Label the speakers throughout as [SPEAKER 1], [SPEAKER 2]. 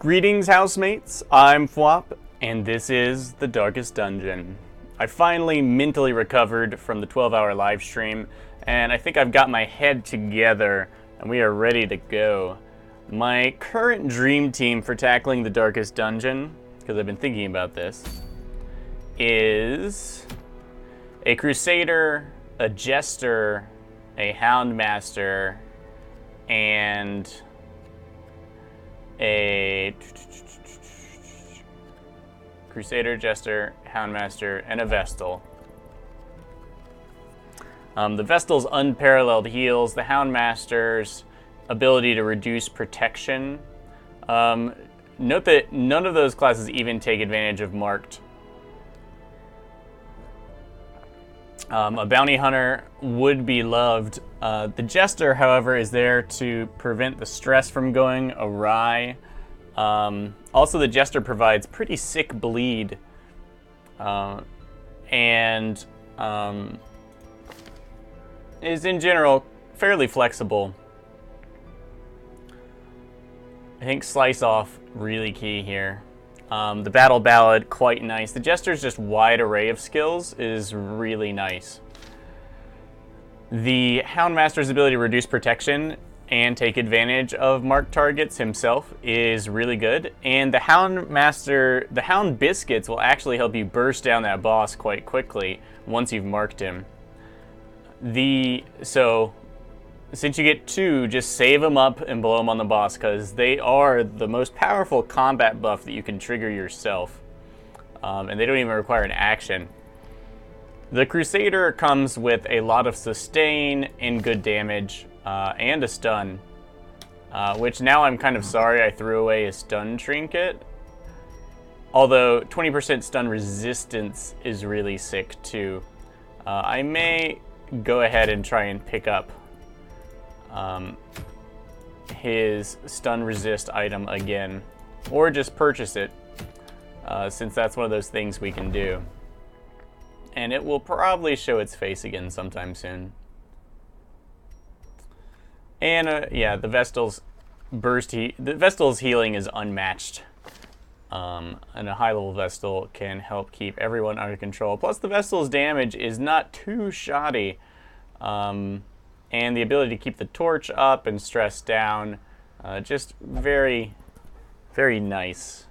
[SPEAKER 1] Greetings, housemates. I'm Phwop, and this is The Darkest Dungeon. I finally mentally recovered from the 12-hour live stream, and I think I've got my head together, and we are ready to go. My current dream team for tackling The Darkest Dungeon, because I've been thinking about this, is a Crusader, a Jester, a Houndmaster, and a Crusader, Jester, Houndmaster, and a Vestal. The Vestal's unparalleled heals, the Houndmaster's ability to reduce protection. Note that none of those classes even take advantage of marked. A bounty hunter would be loved. The Jester, however, is there to prevent the stress from going awry. Also, the Jester provides pretty sick bleed, and is in general fairly flexible. I think slice off really key here. The battle ballad, quite nice. The Jester's just wide array of skills is really nice. The Houndmaster's ability to reduce protection and take advantage of marked targets himself is really good. And the Houndmaster, the Hound Biscuits will actually help you burst down that boss quite quickly once you've marked him. So since you get two, just save them up and blow them on the boss, because they are the most powerful combat buff that you can trigger yourself. And they don't even require an action. The Crusader comes with a lot of sustain and good damage, and a stun. Which now I'm kind of sorry I threw away a stun trinket. Although 20% stun resistance is really sick too. I may go ahead and try and pick up his stun resist item again, or just purchase it, since that's one of those things we can do. And it will probably show its face again sometime soon. And yeah, the Vestal's healing is unmatched. And a high-level Vestal can help keep everyone under control. Plus, the Vestal's damage is not too shoddy. And the ability to keep the torch up and stress down, just very, very nice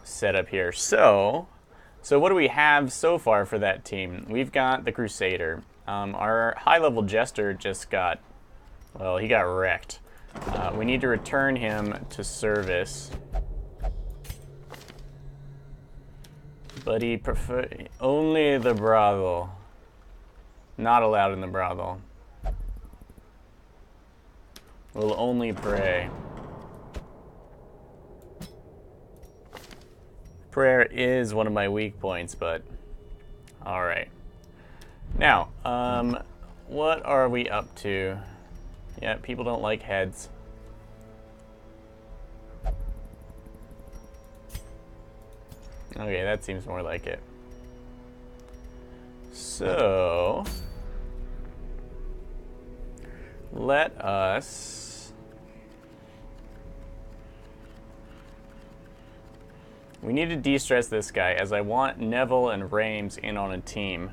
[SPEAKER 1] setup here. So what do we have so far for that team? We've got the Crusader. Our high-level Jester just got, well, he got wrecked. We need to return him to service. But he prefer only the brothel. Not allowed in the brothel. Will only pray. Prayer is one of my weak points, but alright. Now, what are we up to? Yeah, people don't like heads. Okay, that seems more like it. So let us, we need to de-stress this guy, as I want Neville and Rames in on a team.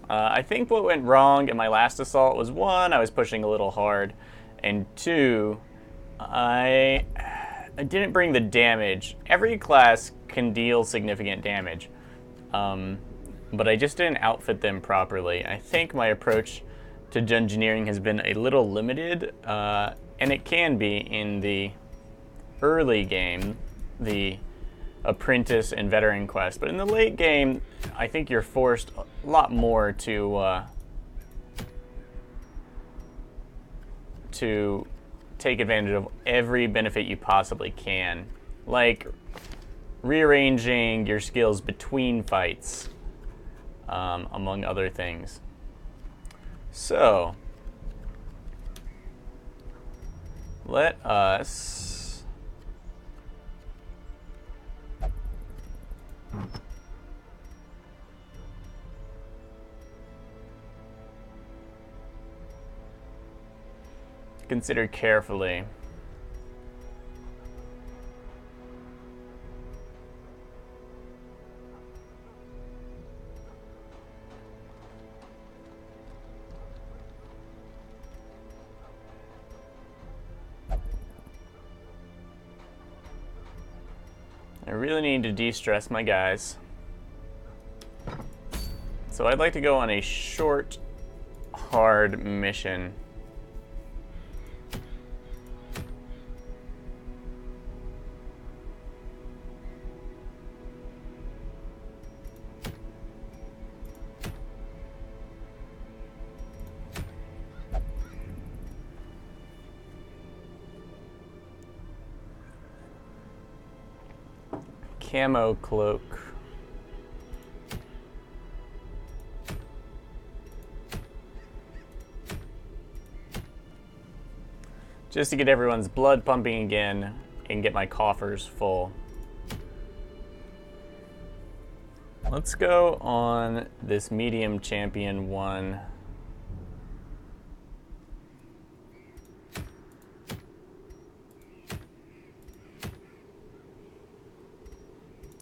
[SPEAKER 1] I think what went wrong in my last assault was, one, I was pushing a little hard, and two, I didn't bring the damage. Every class can deal significant damage, but I just didn't outfit them properly. I think my approach to dungeoneering has been a little limited, and it can be in the early game, the apprentice and veteran quest, but in the late game, I think you're forced a lot more to take advantage of every benefit you possibly can, like rearranging your skills between fights, among other things. So let us consider carefully. I really need to de-stress my guys. So I'd like to go on a short, hard mission. Camo cloak. Just to get everyone's blood pumping again and get my coffers full. Let's go on this medium champion one.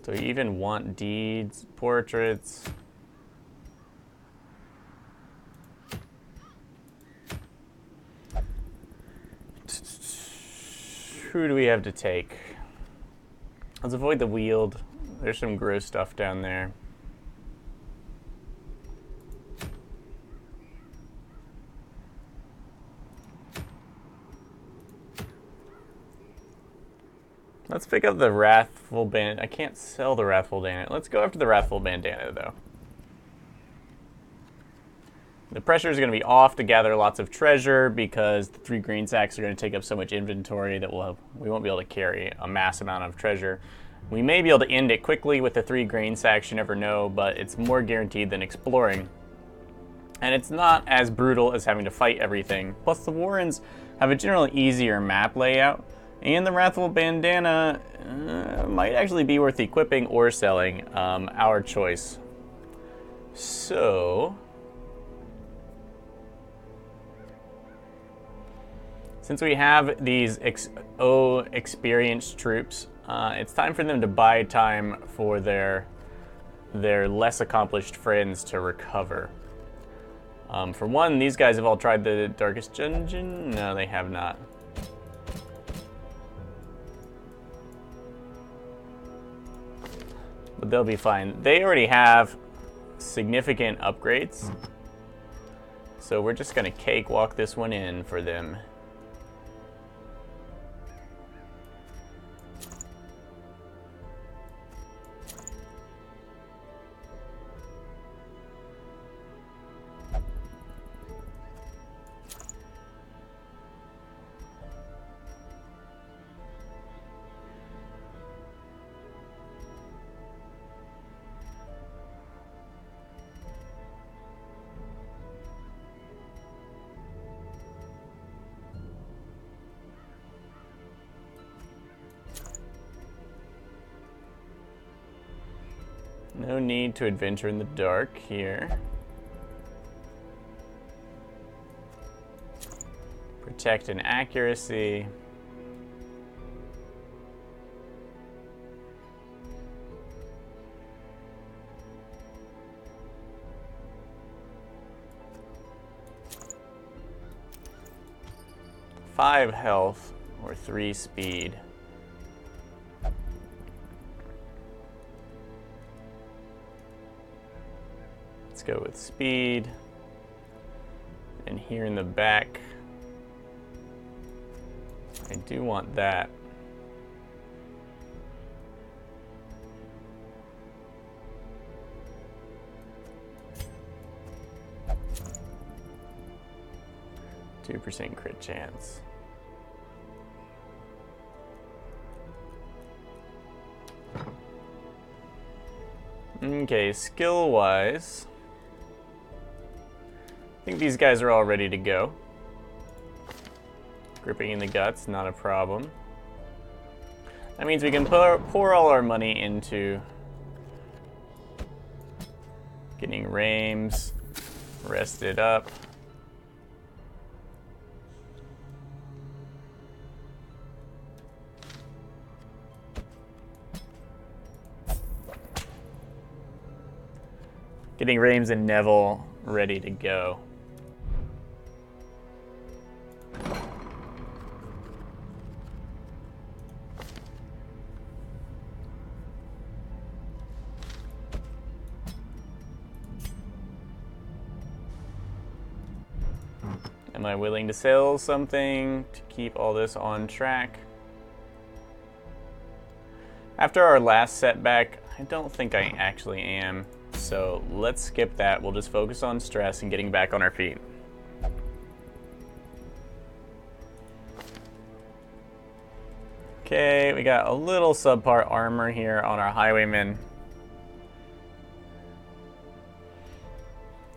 [SPEAKER 1] So you even want deeds, portraits. Who do we have to take? Let's avoid the Weald. There's some gross stuff down there. Let's pick up the Wrathful Bandana. I can't sell the Wrathful Bandana. Let's go after the Wrathful Bandana, though. The pressure is going to be off to gather lots of treasure because the 3 green sacks are going to take up so much inventory that we won't be able to carry a mass amount of treasure. We may be able to end it quickly with the 3 green sacks, you never know, but it's more guaranteed than exploring. And it's not as brutal as having to fight everything. Plus the Warrens have a generally easier map layout. And the Wrathful Bandana might actually be worth equipping or selling, our choice. So, since we have these experienced troops, it's time for them to buy time for their less accomplished friends to recover. For one, these guys have all tried the Darkest Dungeon. No, they have not. But they'll be fine. They already have significant upgrades. So we're just going to cakewalk this one in for them. No need to adventure in the dark here. Protect and accuracy. Five health or 3 speed. Let's go with speed. And here in the back, I do want that. %2 crit chance. Okay, skill-wise, I think these guys are all ready to go. Gripping in the guts, not a problem. That means we can pour all our money into getting Rames rested up. Getting Rames and Neville ready to go. Am I willing to sell something to keep all this on track? After our last setback, I don't think I actually am. So let's skip that. We'll just focus on stress and getting back on our feet. Okay, we got a little subpar armor here on our highwayman.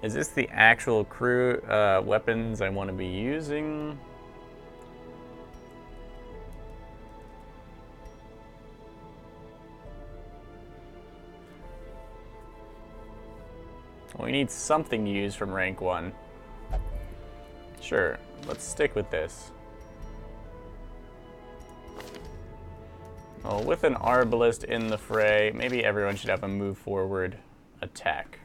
[SPEAKER 1] Is this the actual crew weapons I want to be using? We need something to use from rank 1. Sure, let's stick with this. Well, with an arbalist in the fray, maybe everyone should have a move forward attack.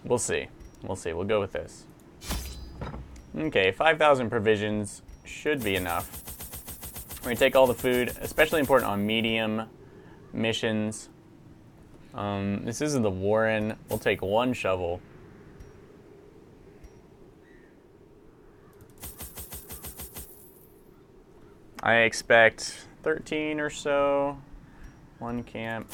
[SPEAKER 1] We'll see. We'll see. We'll go with this. Okay, 5,000 provisions should be enough. We're going to take all the food, especially important on medium missions. This isn't the Warren. We'll take 1 shovel. I expect 13 or so. 1 camp.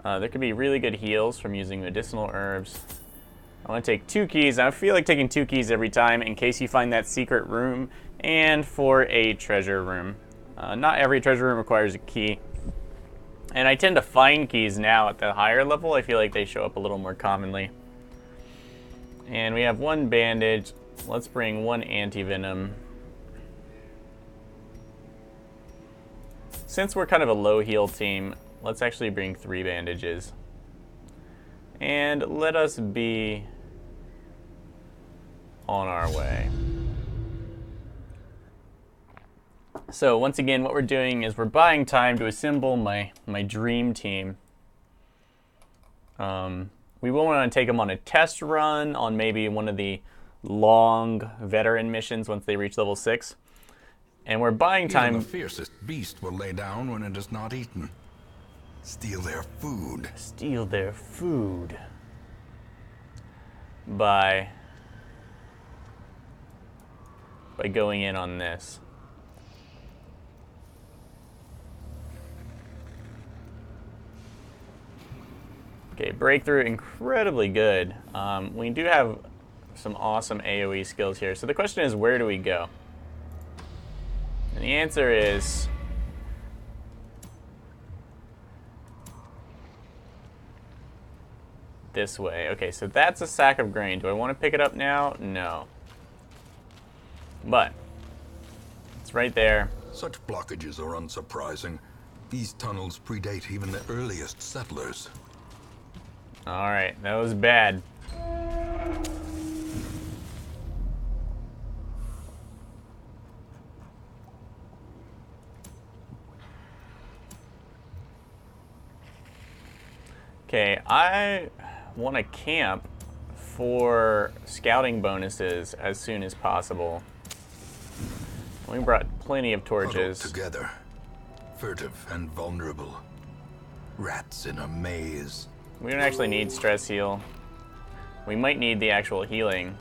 [SPEAKER 1] There could be really good heals from using medicinal herbs. I want to take 2 keys. I feel like taking 2 keys every time in case you find that secret room and for a treasure room. Not every treasure room requires a key. And I tend to find keys now at the higher level. I feel like they show up a little more commonly. And we have 1 bandage. Let's bring 1 anti-venom. Since we're kind of a low heal team, let's actually bring 3 bandages. And let us be on our way. So once again, what we're doing is we're buying time to assemble my dream team. We will want to take them on a test run on maybe one of the long veteran missions once they reach level 6. And we're buying time.
[SPEAKER 2] Even the fiercest beast will lay down when it is not eaten. Steal their food.
[SPEAKER 1] Steal their food. By going in on this. Okay, breakthrough, incredibly good. We do have some awesome AoE skills here. So the question is, where do we go? And the answer is this way. Okay, so that's a sack of grain. Do I want to pick it up now? No. But it's right there.
[SPEAKER 2] Such blockages are unsurprising. These tunnels predate even the earliest settlers.
[SPEAKER 1] All right, that was bad. Okay, I want to camp for scouting bonuses as soon as possible. We brought plenty of torches.
[SPEAKER 2] Huddled together, furtive and vulnerable. Rats in a maze.
[SPEAKER 1] We don't actually need stress heal. We might need the actual healing.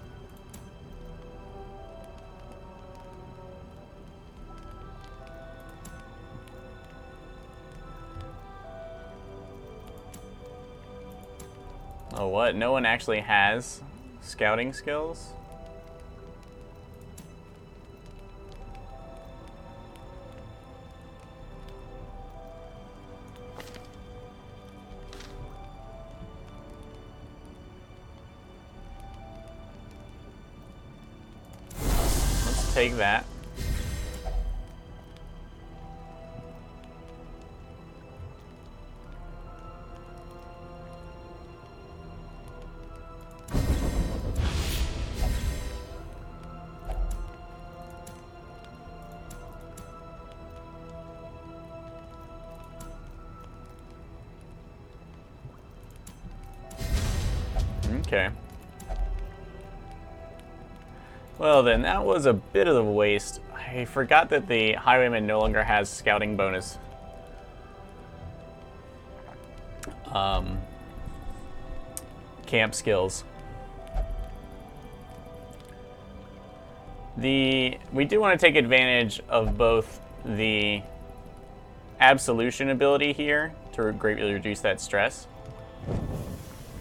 [SPEAKER 1] Oh, what? No one actually has scouting skills? Let's take that. Okay. Well then, that was a bit of a waste. I forgot that the Highwayman no longer has scouting bonus. Camp skills. We do want to take advantage of both the absolution ability here to greatly reduce that stress,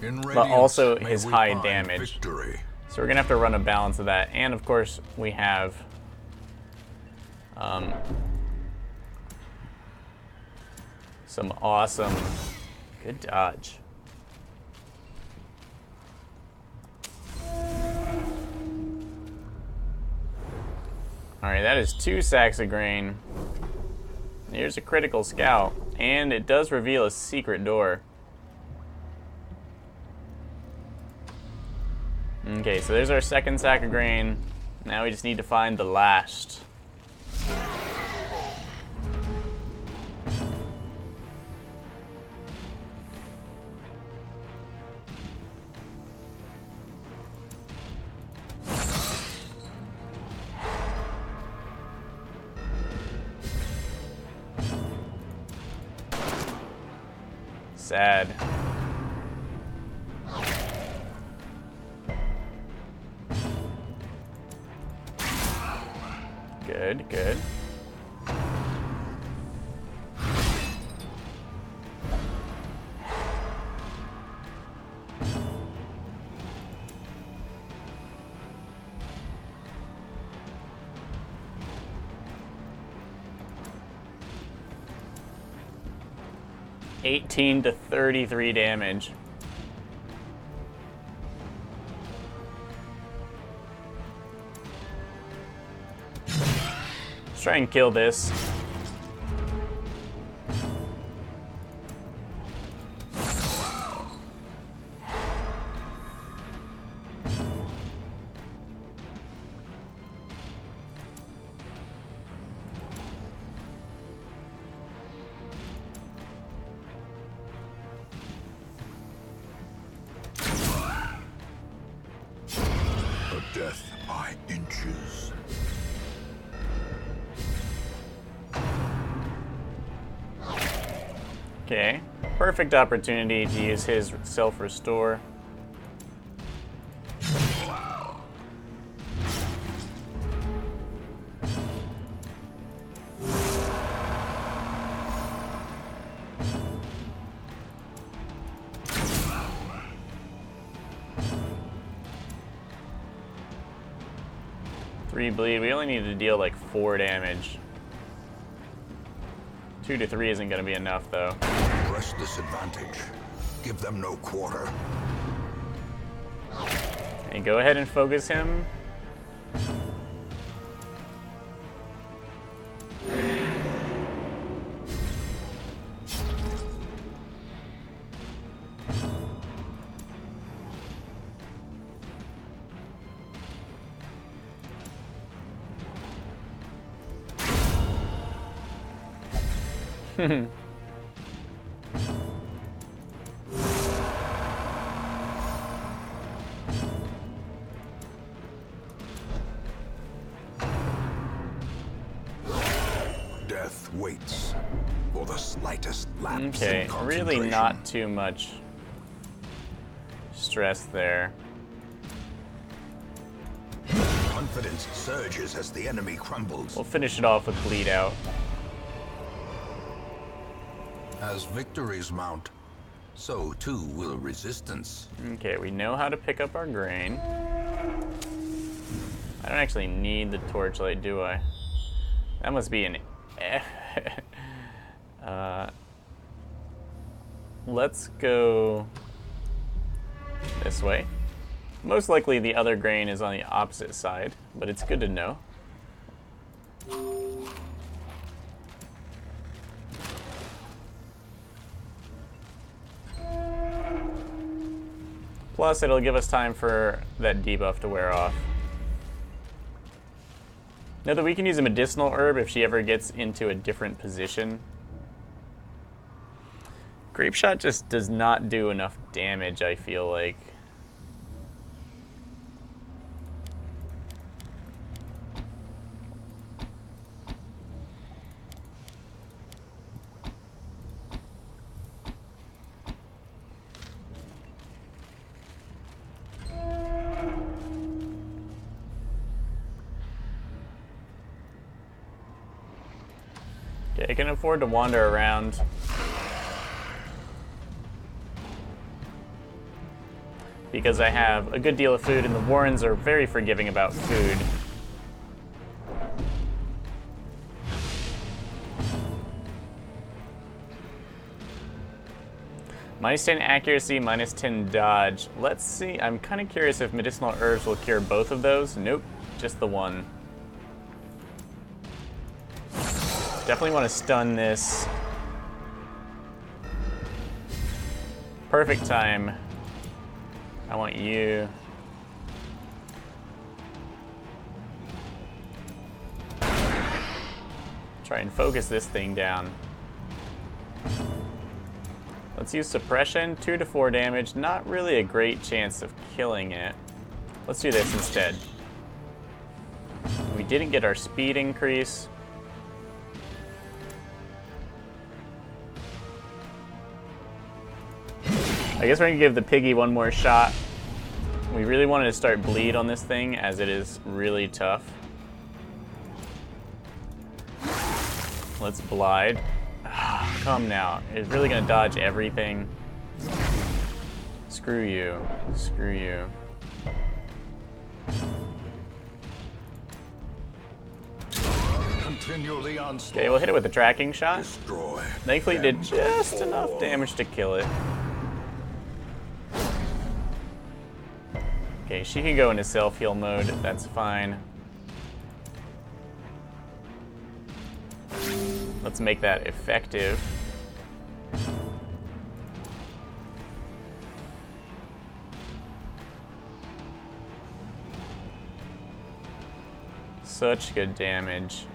[SPEAKER 1] but also his high damage.
[SPEAKER 2] Victory.
[SPEAKER 1] So we're gonna have to run a balance of that, and of course we have some awesome, good dodge. Alright, that is 2 sacks of grain. Here's a critical scout, and it does reveal a secret door. Okay, so there's our second sack of grain. Now we just need to find the last. Sad. Good, good. $18 to $33 damage. Let's try and kill this.
[SPEAKER 2] Death by inches.
[SPEAKER 1] Okay, perfect opportunity to use his self-restore. Bleed. We only need to deal like 4 damage. 2 to 3 isn't going to be enough, though.
[SPEAKER 2] Press this advantage. Give them no quarter.
[SPEAKER 1] And go ahead and focus him.
[SPEAKER 2] Death waits for the slightest lapse
[SPEAKER 1] Okay,
[SPEAKER 2] in
[SPEAKER 1] really
[SPEAKER 2] concentration.
[SPEAKER 1] not too much stress there.
[SPEAKER 2] Confidence surges as the enemy crumbles.
[SPEAKER 1] We'll finish it off with bleed out.
[SPEAKER 2] As victories mount, so too will resistance.
[SPEAKER 1] Okay, we know how to pick up our grain. I don't actually need the torchlight, do I? That must be an... let's go this way. Most likely the other grain is on the opposite side, but it's good to know. Plus, it'll give us time for that debuff to wear off. Now that we can use a medicinal herb if she ever gets into a different position. Grape Shot just does not do enough damage, I feel like. I can afford to wander around. Because I have a good deal of food, and the Warrens are very forgiving about food. -10 accuracy, -10 dodge. Let's see, I'm kind of curious if medicinal herbs will cure both of those. Nope, just the one. Definitely want to stun this. Perfect time. I want you. Try and focus this thing down. Let's use suppression, 2 to 4 damage. Not really a great chance of killing it. Let's do this instead. We didn't get our speed increase. I guess we're gonna give the piggy one more shot. We really wanted to start bleed on this thing as it is really tough. Let's blide. Come now. It's really gonna dodge everything. Screw you. Screw you.
[SPEAKER 2] Continually onslaught.
[SPEAKER 1] Okay, we'll hit it with a tracking shot.
[SPEAKER 2] Destroy.
[SPEAKER 1] Thankfully it did just enough damage to kill it. Okay, she can go into self-heal mode. That's fine. Let's make that effective. Such good damage.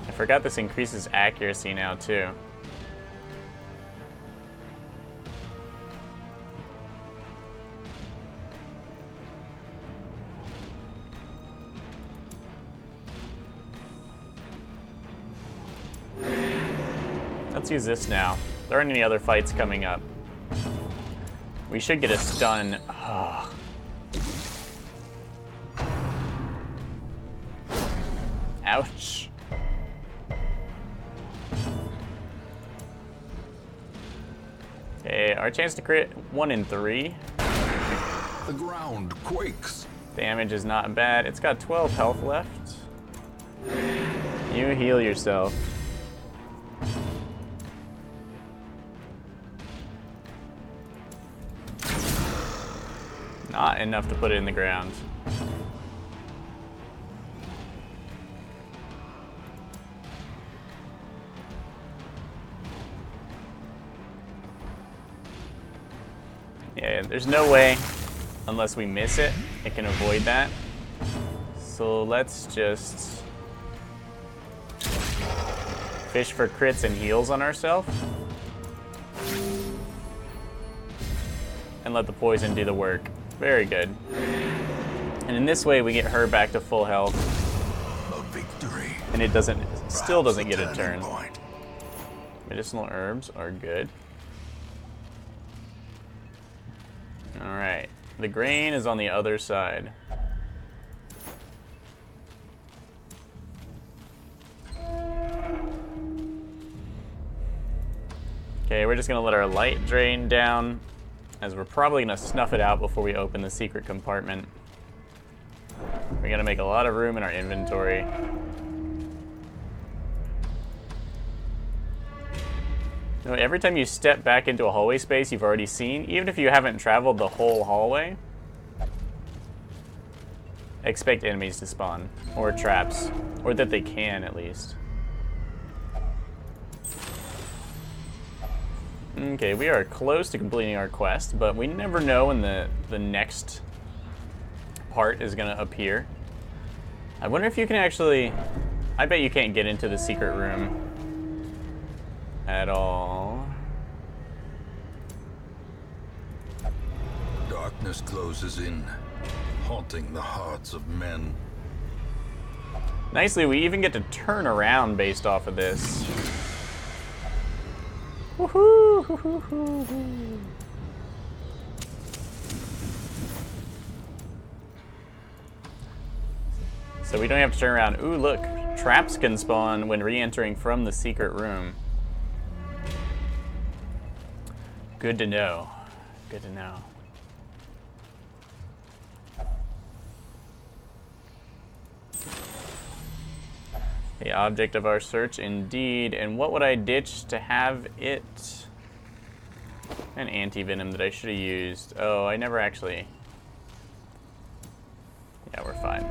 [SPEAKER 1] I forgot this increases accuracy now too. Let's use this now. There aren't any other fights coming up. We should get a stun. Oh. Ouch. Okay, our chance to crit 1 in 3.
[SPEAKER 2] The ground quakes.
[SPEAKER 1] Damage is not bad. It's got 12 health left. You heal yourself. Not enough to put it in the ground. Yeah, there's no way, unless we miss it, it can avoid that. So let's just fish for crits and heals on ourselves. And let the poison do the work. Very good. And in this way, we get her back to full health.
[SPEAKER 2] A victory.
[SPEAKER 1] And it still doesn't get a turn.
[SPEAKER 2] Turning point.
[SPEAKER 1] Medicinal herbs are good. All right, the grain is on the other side. Okay, we're just gonna let our light drain down, as we're probably gonna snuff it out before we open the secret compartment. We're gonna make a lot of room in our inventory. You know, every time you step back into a hallway space you've already seen, even if you haven't traveled the whole hallway, expect enemies to spawn, or traps, or that they can at least. Okay, we are close to completing our quest, but we never know when the next part is gonna appear. I wonder if you can actually, I bet you can't get into the secret room at all.
[SPEAKER 2] Darkness closes in, haunting the hearts of men.
[SPEAKER 1] Nicely, we even get to turn around based off of this. Woohoo! So we don't have to turn around. Ooh, look. Traps can spawn when re-entering from the secret room. Good to know. Good to know. The object of our search, indeed. And what would I ditch to have it? An anti-venom that I should have used. Oh, I never actually... Yeah, we're fine.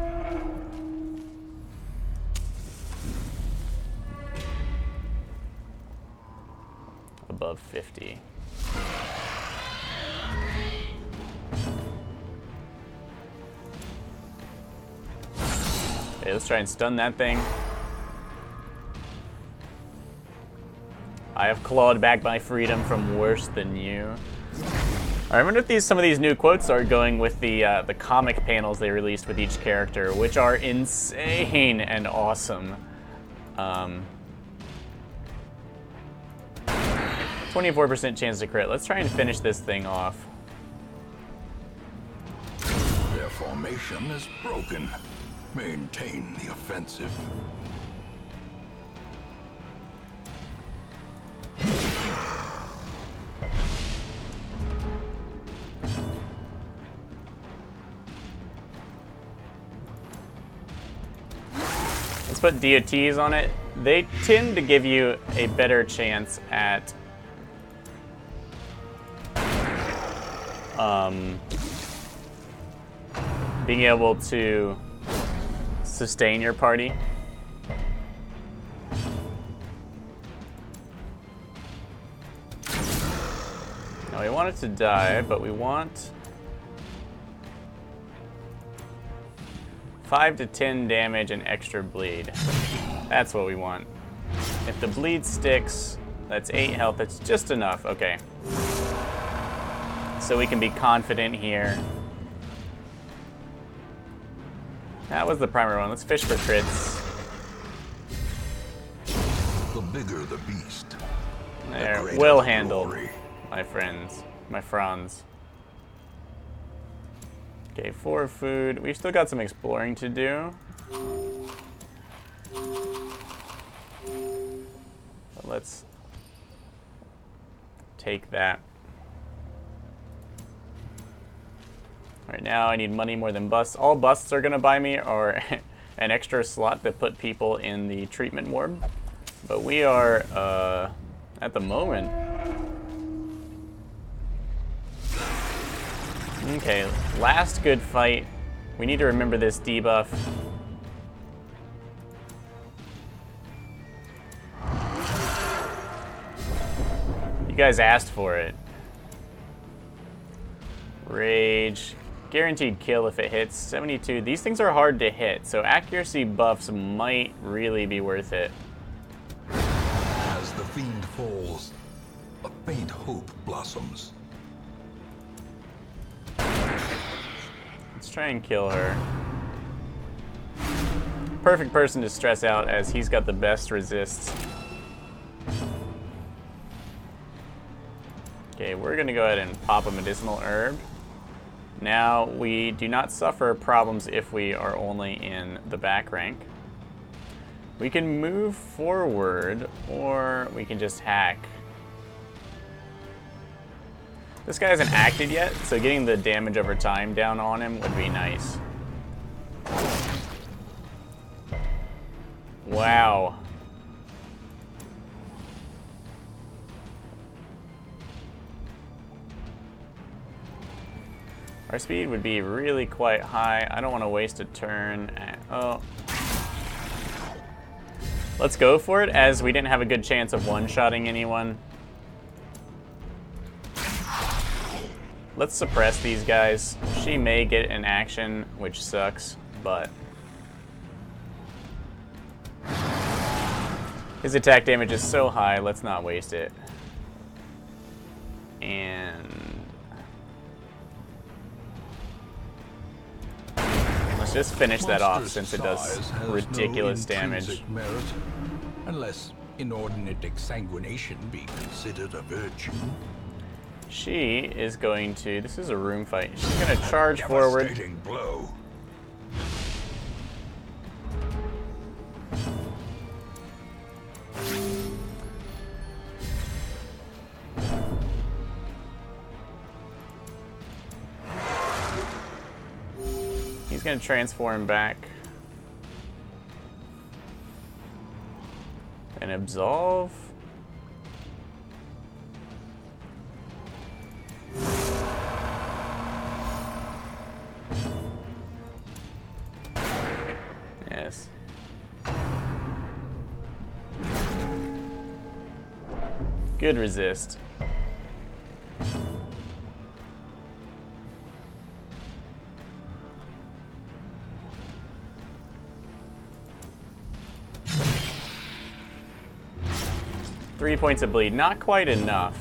[SPEAKER 1] Above 50. Okay, let's try and stun that thing. I have clawed back my freedom from worse than you. I wonder if some of these new quotes are going with the comic panels they released with each character, which are insane and awesome. 24% chance to crit. Let's try and finish this thing off.
[SPEAKER 2] Their formation is broken. Maintain the offensive.
[SPEAKER 1] Let's put DOTs on it. They tend to give you a better chance at being able to sustain your party. Now we want it to die, but we want 5 to 10 damage and extra bleed. That's what we want. If the bleed sticks, that's 8 health. That's just enough. Okay. So we can be confident here. That was the primary one. Let's fish for crits.
[SPEAKER 2] The bigger the beast.
[SPEAKER 1] There. Well handled, my friends. My franz. Okay, 4 food. We've still got some exploring to do. But let's take that. Right now, I need money more than busts. All busts are going to buy me are an extra slot that put people in the treatment ward. But we are, at the moment... Okay, last good fight. We need to remember this debuff. You guys asked for it. Rage. Guaranteed kill if it hits. 72. These things are hard to hit, so accuracy buffs might really be worth it.
[SPEAKER 2] As the fiend falls, a faint hope blossoms.
[SPEAKER 1] Let's try and kill her. Perfect person to stress out as he's got the best resists. Okay, we're gonna go ahead and pop a medicinal herb. Now, we do not suffer problems if we are only in the back rank. We can move forward, or we can just hack. This guy hasn't acted yet, so getting the damage over time down on him would be nice. Wow. Our speed would be really quite high. I don't want to waste a turn. Oh. Let's go for it, as we didn't have a good chance of one-shotting anyone. Let's suppress these guys. She may get an action, which sucks, but... his attack damage is so high, let's not waste it. And... let's just finish that off since it does ridiculous damage.
[SPEAKER 2] Merit, unless inordinate exsanguination be considered a virtue?
[SPEAKER 1] She is going to... This is a room fight. She's going to charge forward.
[SPEAKER 2] Devastating blow.
[SPEAKER 1] He's going to transform back. And absolve. Yes. Good resist. Three points of bleed, not quite enough.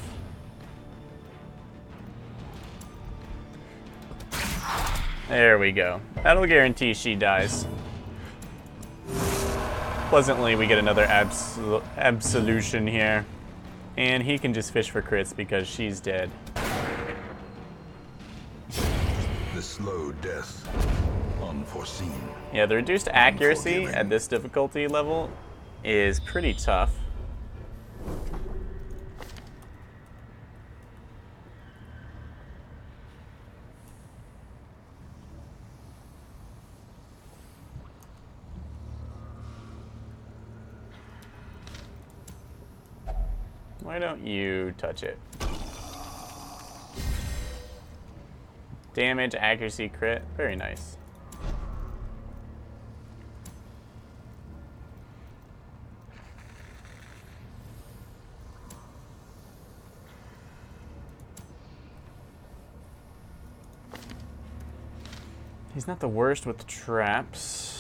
[SPEAKER 1] There we go. That'll guarantee she dies. Pleasantly, we get another absolution here. And he can just fish for crits because she's dead.
[SPEAKER 2] The slow death, unforeseen.
[SPEAKER 1] Yeah, the reduced accuracy at this difficulty level is pretty tough. Why don't you touch it? Damage, accuracy, crit. Very nice. He's not the worst with traps.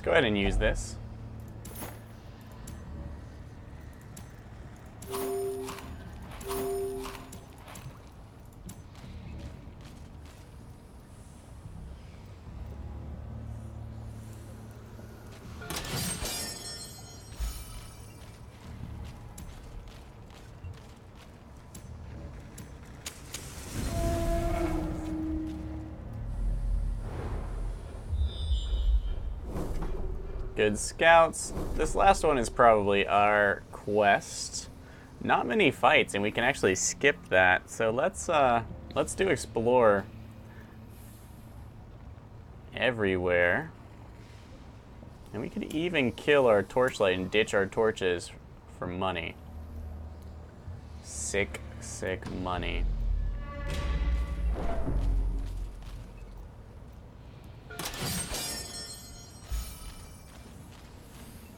[SPEAKER 1] Go ahead and use this. Good scouts. This last one is probably our quest. Not many fights, and we can actually skip that. So let's do explore everywhere. And we could even kill our torchlight and ditch our torches for money. Sick, sick money.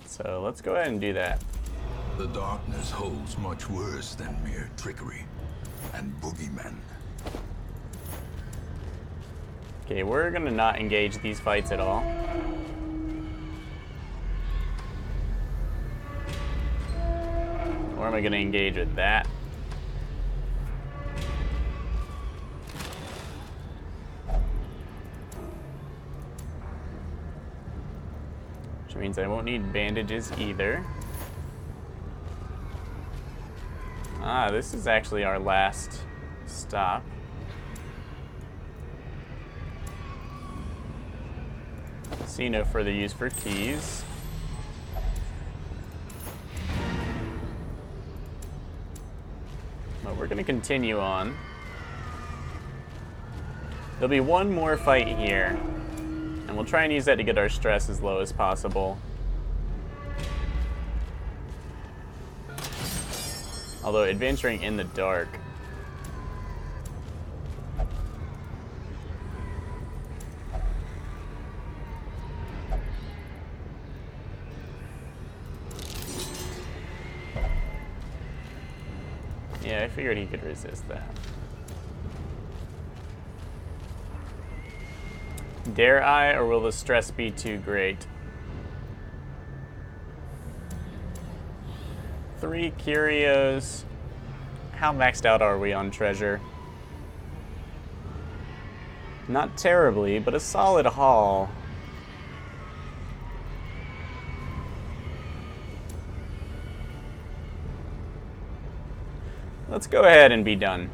[SPEAKER 1] So let's go ahead and do that.
[SPEAKER 2] The darkness holds much worse than mere trickery and boogeymen.
[SPEAKER 1] Okay, we're gonna not engage these fights at all. Or am I gonna engage with that? Which means I won't need bandages either. Ah, this is actually our last stop. See no further use for keys. But we're gonna continue on. There'll be one more fight here, and we'll try and use that to get our stress as low as possible. Although adventuring in the dark. Yeah, I figured he could resist that. Dare I, or will the stress be too great? 3 curios. How maxed out are we on treasure? Not terribly, but a solid haul. Let's go ahead and be done.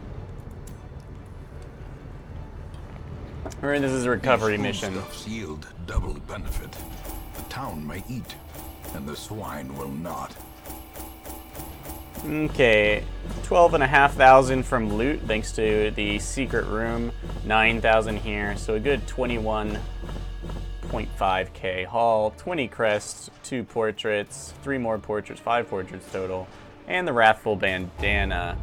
[SPEAKER 1] Alright, this is a recovery mission.
[SPEAKER 2] Foodstuffs yield double benefit. The town may eat, and the swine will not.
[SPEAKER 1] Okay, 12,500 from loot thanks to the secret room, 9,000 here, so a good 21.5k haul, 20 crests, 2 portraits, 3 more portraits, 5 portraits total, and the Wrathful Bandana.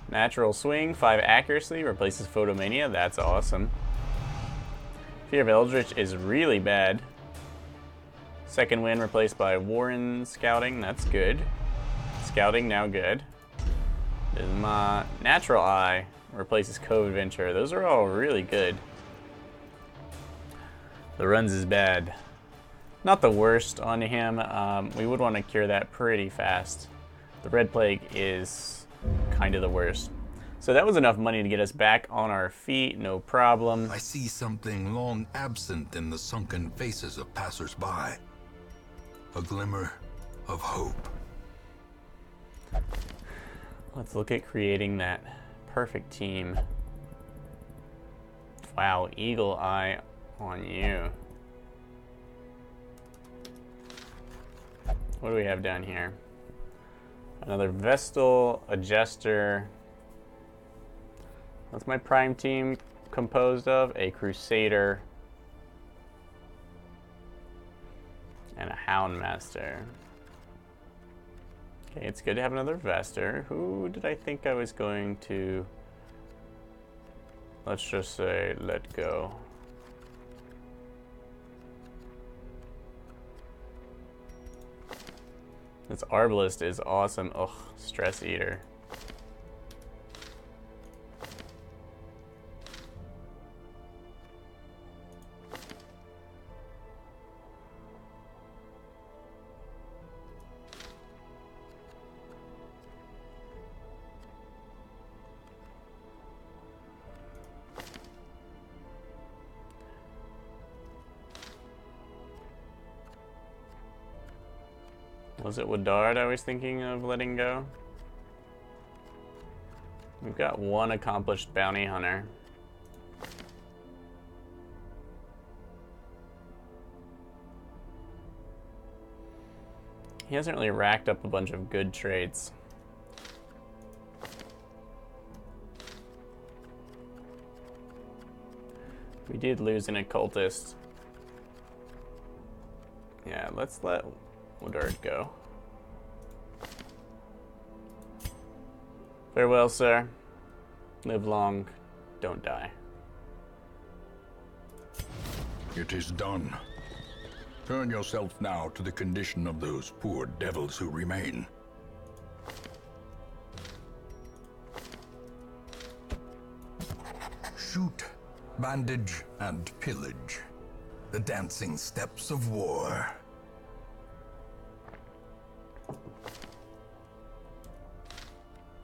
[SPEAKER 1] Natural Swing, 5 accuracy, replaces Photomania, that's awesome. Fear of Eldritch is really bad. Second Wind replaced by Warren Scouting, that's good. Scouting, now good. There's my Natural Eye, replaces Cove Adventure. Those are all really good. The runs is bad. Not the worst on him. We would want to cure that pretty fast. The Red Plague is kind of the worst. So that was enough money to get us back on our feet, no problem.
[SPEAKER 2] I see something long absent in the sunken faces of passers-by. A glimmer of hope.
[SPEAKER 1] Let's look at creating that perfect team. Wow, Eagle Eye on you. What do we have down here? Another Vestal, a Jester. What's my prime team composed of? A Crusader and a Houndmaster. Okay, it's good to have another Vester. Who did I think I was going to, let's just say, let go? This Arbalist is awesome. Ugh, Stress Eater. Was it Woodard I was thinking of letting go? We've got 1 accomplished bounty hunter. He hasn't really racked up a bunch of good traits. We did lose an occultist. Yeah, let's let Woodard go. Farewell, sir. Live long, don't die.
[SPEAKER 2] It is done. Turn yourself now to the condition of those poor devils who remain. Shoot, bandage, and pillage. The dancing steps of war.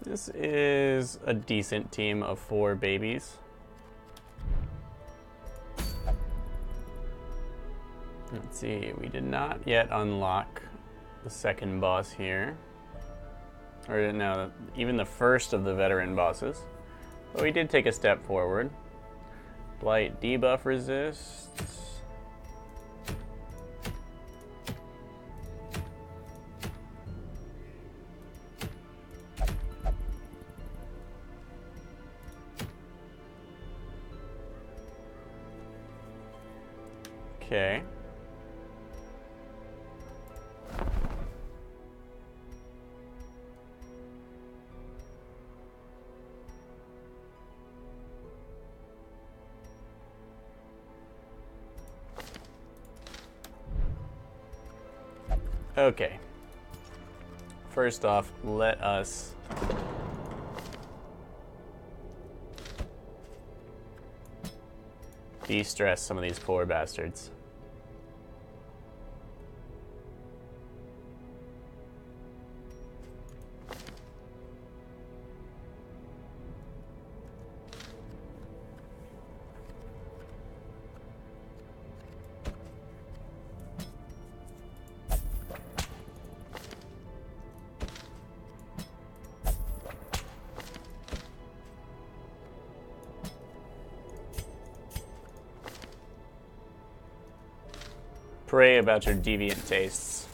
[SPEAKER 1] This is a decent team of 4 babies. Let's see, we did not yet unlock the second boss here. Or no, even the first of the veteran bosses. But we did take a step forward. Blight debuff resists. Okay. Okay. First off, let us de-stress some of these poor bastards. Pray about your deviant tastes.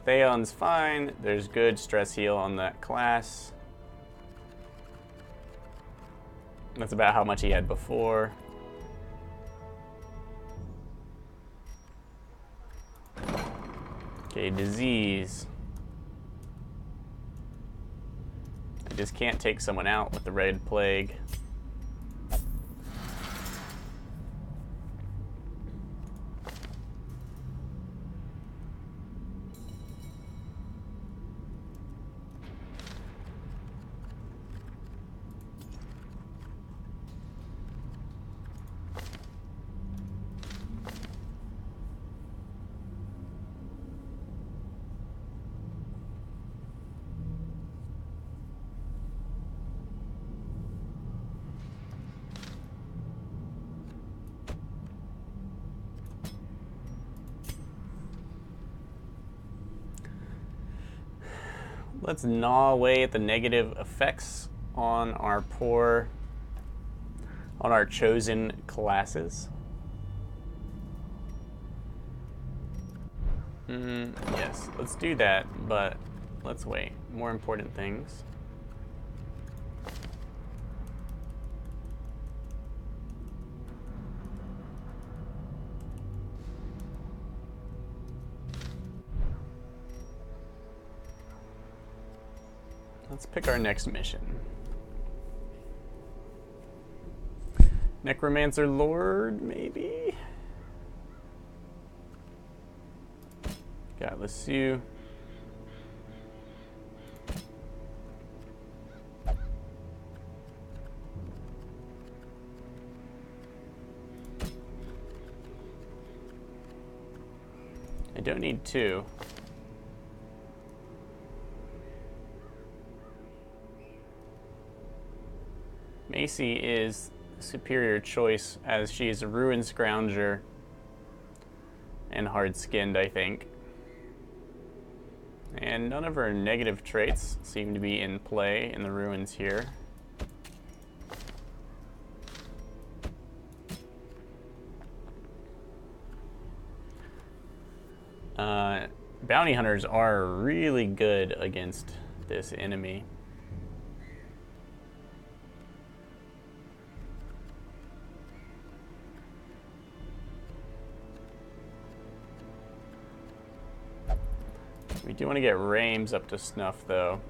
[SPEAKER 1] Theon's fine. There's good stress heal on that class. That's about how much he had before. Okay, disease. I just can't take someone out with the red plague. Let's gnaw away at the negative effects on our chosen classes. Yes, let's do that, but let's wait. More important things. Let's pick our next mission. Necromancer Lord, maybe? Got Lethe. I don't need two. Macy is the superior choice as she is a ruin scrounger and hard-skinned, I think. And none of her negative traits seem to be in play in the ruins here. Bounty hunters are really good against this enemy. We do want to get Rames up to snuff, though.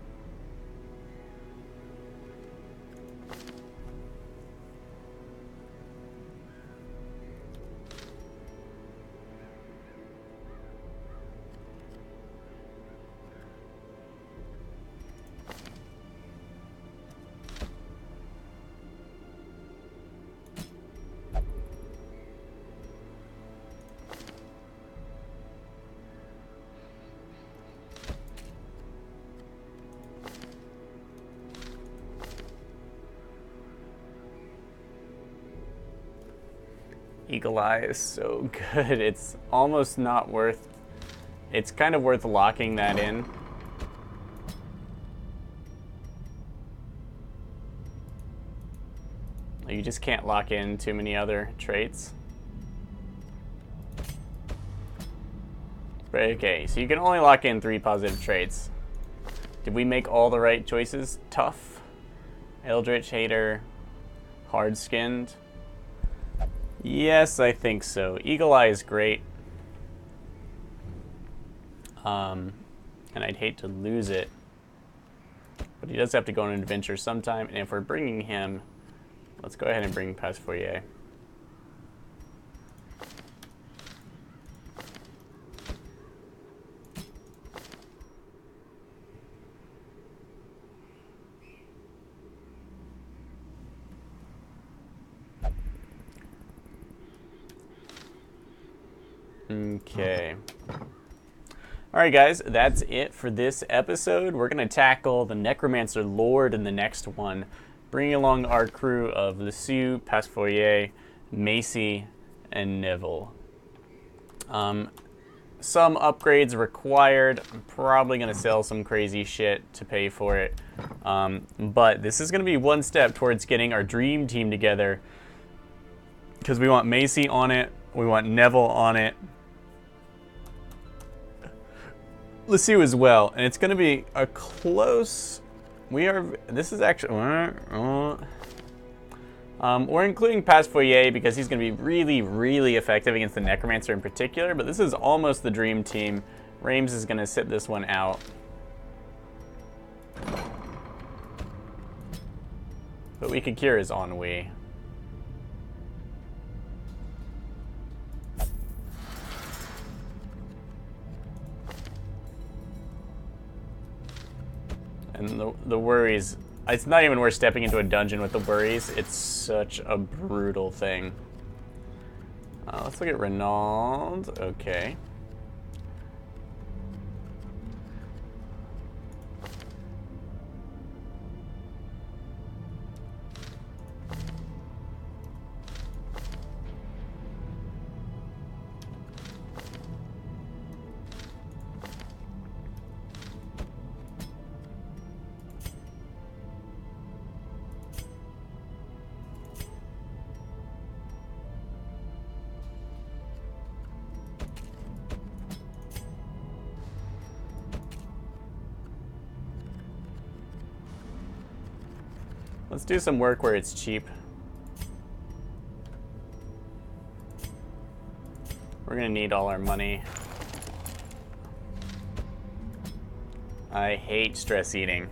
[SPEAKER 1] Eagle Eye is so good. It's almost not worth... It's kind of worth locking that in. You just can't lock in too many other traits. Right, okay, so you can only lock in 3 positive traits. Did we make all the right choices? Tough, Eldritch Hater, Hard-Skinned. Yes, I think so. Eagle Eye is great. And I'd hate to lose it. But he does have to go on an adventure sometime. And if we're bringing him, let's go ahead and bring Phwop. Okay. Alright guys, that's it for this episode. We're going to tackle the Necromancer Lord in the next one, bringing along our crew of Lethe, Phwop, Macy, and Neville. Some upgrades required. I'm probably going to sell some crazy shit to pay for it. But this is going to be one step towards getting our dream team together. Because we want Macy on it. We want Neville on it. Lethe as well. And it's going to be a close... This is actually... we're including Phwop because he's going to be really, really effective against the Necromancer in particular, but this is almost the dream team. Rames is going to sit this one out. But we could cure his ennui. And the worries... It's not even worth stepping into a dungeon with the worries. It's such a brutal thing. Let's look at Renaud. Okay. Let's do some work where it's cheap. We're gonna need all our money. I hate stress eating.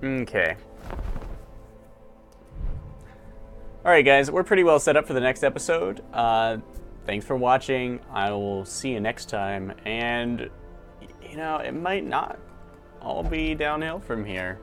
[SPEAKER 1] Okay. Alright guys, we're pretty well set up for the next episode. Thanks for watching. I will see you next time. And, you know, it might not all be downhill from here.